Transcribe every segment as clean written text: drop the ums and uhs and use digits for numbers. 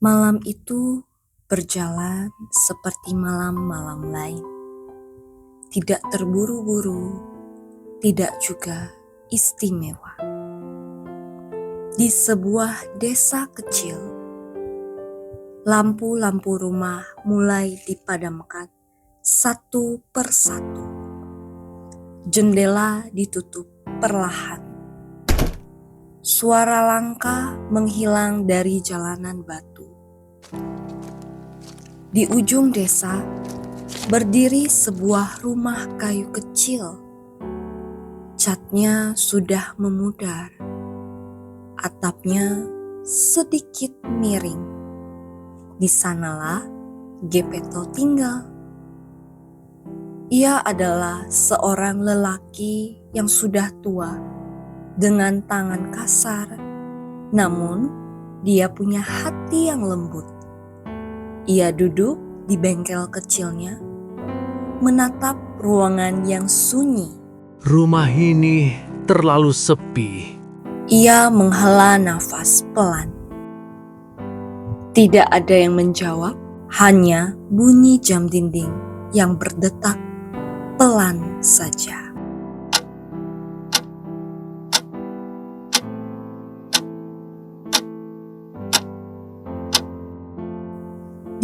Malam itu berjalan seperti malam-malam lain. Tidak terburu-buru, tidak juga istimewa. Di sebuah desa kecil, lampu-lampu rumah mulai dipadamkan satu persatu. Jendela ditutup perlahan. Suara langkah menghilang dari jalanan batu. Di ujung desa berdiri sebuah rumah kayu kecil. Catnya sudah memudar. Atapnya sedikit miring. Di sanalah Gepeto tinggal. Ia adalah seorang lelaki yang sudah tua dengan tangan kasar, namun dia punya hati yang lembut. Ia duduk di bengkel kecilnya, menatap ruangan yang sunyi. Rumah ini terlalu sepi. Ia menghela nafas pelan. Tidak ada yang menjawab, hanya bunyi jam dinding yang berdetak pelan saja.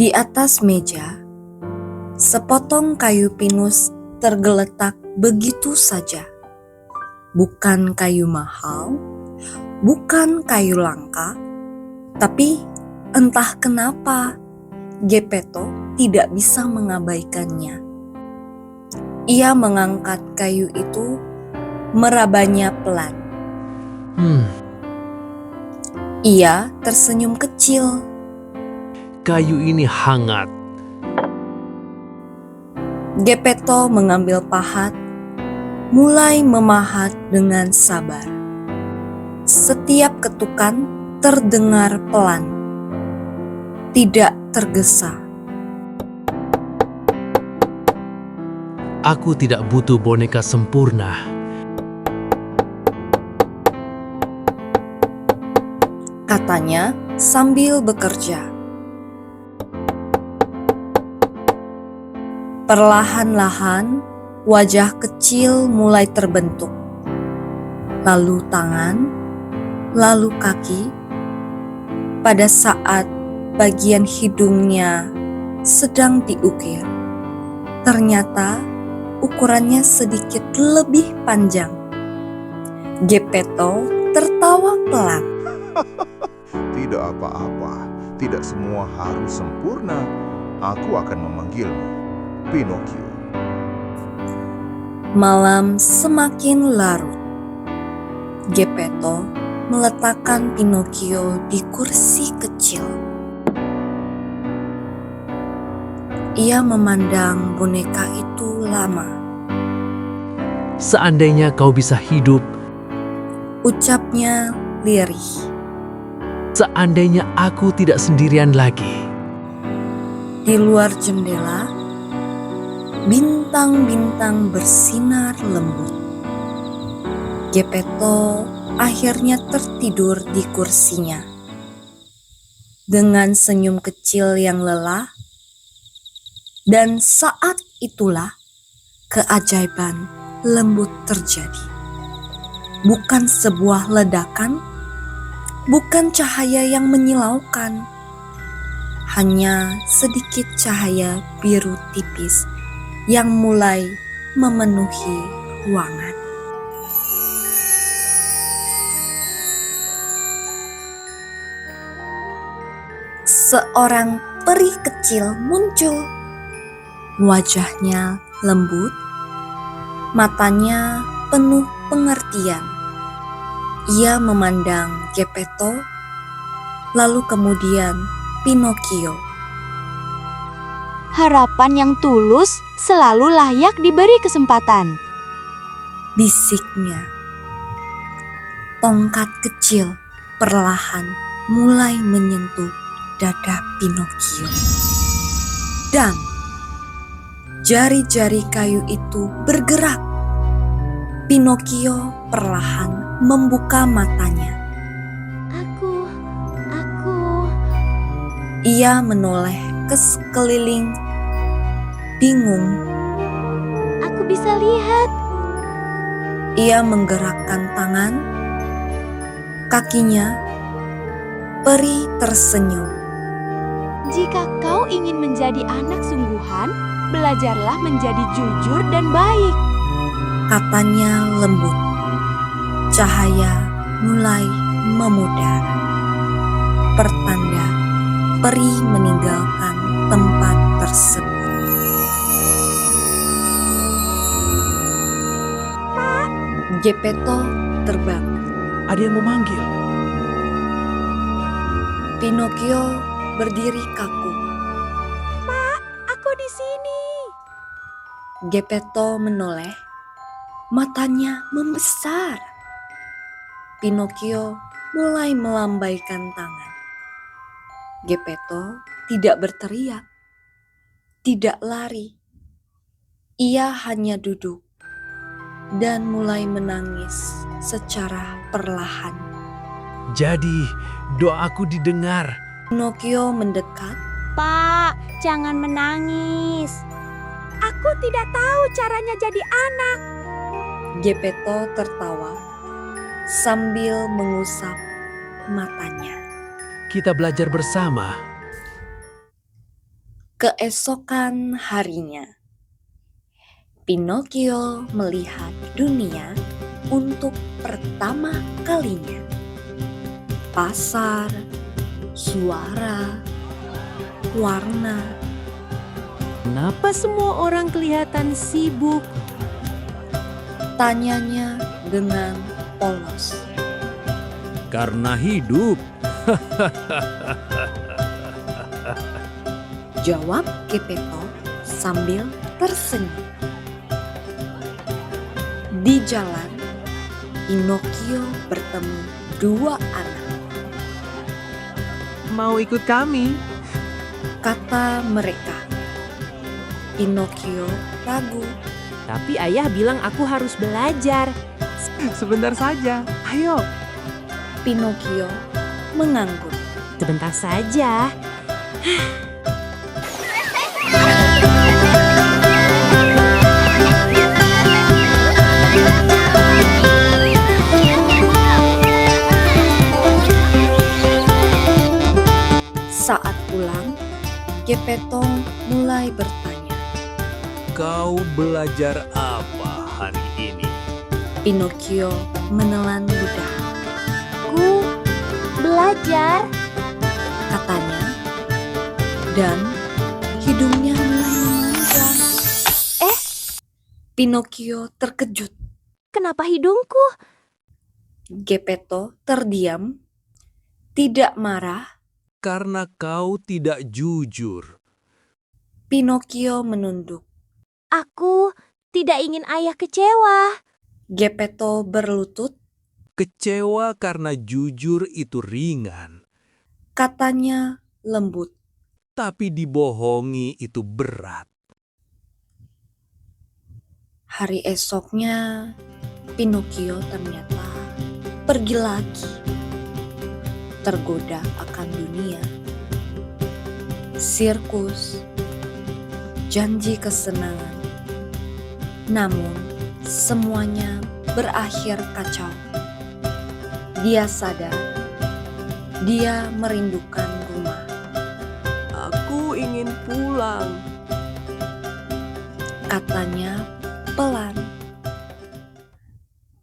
Di atas meja, sepotong kayu pinus tergeletak begitu saja. Bukan kayu mahal, bukan kayu langka, tapi entah kenapa Gepeto tidak bisa mengabaikannya. Ia mengangkat kayu itu, merabanya pelan. Ia tersenyum kecil. Kayu ini hangat. Gepeto mengambil pahat, mulai memahat dengan sabar. Setiap ketukan terdengar pelan, tidak tergesa. Aku tidak butuh boneka sempurna. Katanya sambil bekerja. Perlahan-lahan wajah kecil mulai terbentuk. Lalu tangan, lalu kaki. Pada saat bagian hidungnya sedang diukir, ternyata ukurannya sedikit lebih panjang. Gepeto tertawa pelan. Tidak apa-apa, tidak semua harus sempurna. Aku akan memanggilmu Pinocchio. Malam semakin larut. Gepeto meletakkan Pinocchio di kursi kecil. Ia memandang boneka itu lama. Seandainya kau bisa hidup, Ucapnya lirih. seandainya aku tidak sendirian lagi. Di luar jendela, bintang-bintang bersinar lembut. Gepeto akhirnya tertidur di kursinya. Dengan senyum kecil yang lelah, dan saat itulah keajaiban lembut terjadi. Bukan sebuah ledakan, bukan cahaya yang menyilaukan, hanya sedikit cahaya biru tipis yang mulai memenuhi ruangan. Seorang peri kecil muncul. Wajahnya lembut, matanya penuh pengertian. Ia memandang Gepeto, lalu kemudian Pinocchio. Harapan yang tulus selalu layak diberi kesempatan. Bisiknya. Tongkat kecil perlahan mulai menyentuh dada Pinocchio. Dan jari-jari kayu itu bergerak. Pinocchio perlahan membuka matanya. Aku Ia menoleh ke sekeliling, bingung. Aku bisa lihat. Ia menggerakkan tangan, kakinya. Peri tersenyum. Jika kau ingin menjadi anak sungguhan, belajarlah menjadi jujur dan baik. Katanya lembut. Cahaya mulai memudar. Pertanda peri meninggalkan tempat tersebut. Gepetto terbangun. Ada yang memanggil. Pinocchio berdiri kaku. Aku di sini. Gepetto menoleh. Matanya membesar. Pinocchio mulai melambaikan tangan. Gepetto tidak berteriak, tidak lari. Ia hanya duduk dan mulai menangis secara perlahan. Jadi, doaku didengar. Pinocchio mendekat. Pak, jangan menangis. Aku tidak tahu caranya jadi anak. Gepetto tertawa sambil mengusap matanya. Kita belajar bersama. Keesokan harinya, Pinocchio melihat dunia untuk pertama kalinya. Pasar, suara, warna. Kenapa semua orang kelihatan sibuk? Tanyanya dengan polos. Karena hidup. Jawab Gepetto sambil tersenyum. Di jalan, Pinocchio bertemu dua anak. Mau ikut kami? Kata mereka. Pinocchio ragu. Tapi ayah bilang aku harus belajar. Sebentar saja. Ayo. Pinocchio mengangguk. Sebentar saja. Saat pulang, Gepetto mulai bertanya. Kau belajar apa hari ini? Pinocchio menelan ludah, Aku belajar. katanya, dan hidungnya mulai memanjang. Pinocchio terkejut. Kenapa hidungku? Gepetto terdiam, tidak marah. Karena kau tidak jujur. Pinocchio menunduk. Aku tidak ingin ayah kecewa. Gepetto berlutut, Kecewa karena jujur itu ringan. katanya lembut. Tapi dibohongi itu berat. Hari esoknya, Pinocchio ternyata pergi lagi. Tergoda akan dunia, sirkus, janji kesenangan. Namun, semuanya berakhir kacau. Dia sadar, dia merindukan rumah. Aku ingin pulang. Katanya pelan.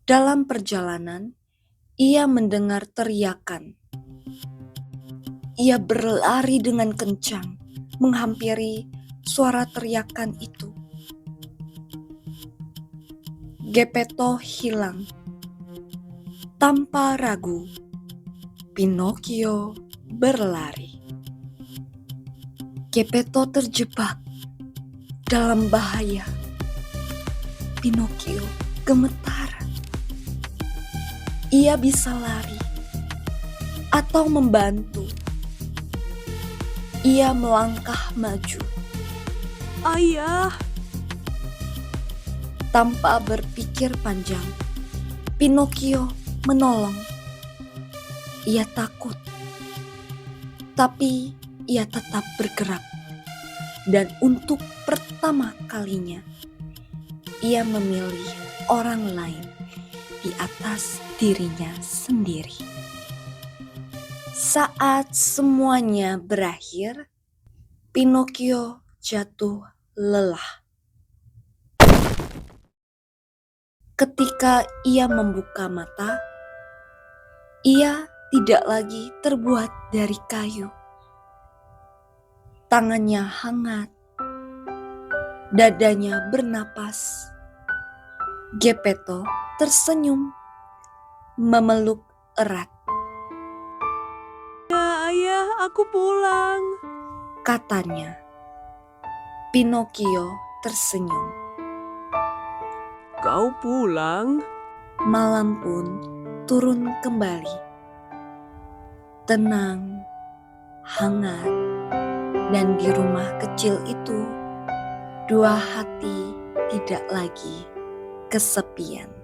Dalam perjalanan, ia mendengar teriakan. Ia berlari dengan kencang, menghampiri suara teriakan itu. Gepetto hilang. Tanpa ragu, Pinocchio berlari. Gepetto terjebak dalam bahaya. Pinocchio gemetar. Ia bisa lari atau membantu. Ia melangkah maju. Ayah. Tanpa berpikir panjang, Pinocchio menolong. Ia takut, tapi ia tetap bergerak. Dan untuk pertama kalinya, ia memilih orang lain di atas dirinya sendiri. Saat semuanya berakhir, Pinocchio jatuh lelah. Ketika ia membuka mata, ia tidak lagi terbuat dari kayu. Tangannya hangat, dadanya bernapas. Geppetto tersenyum, memeluk erat. Ya ayah, aku pulang. Katanya. Pinocchio tersenyum. Kau pulang? Malam pun turun kembali. Tenang, hangat, dan di rumah kecil itu, dua hati tidak lagi kesepian.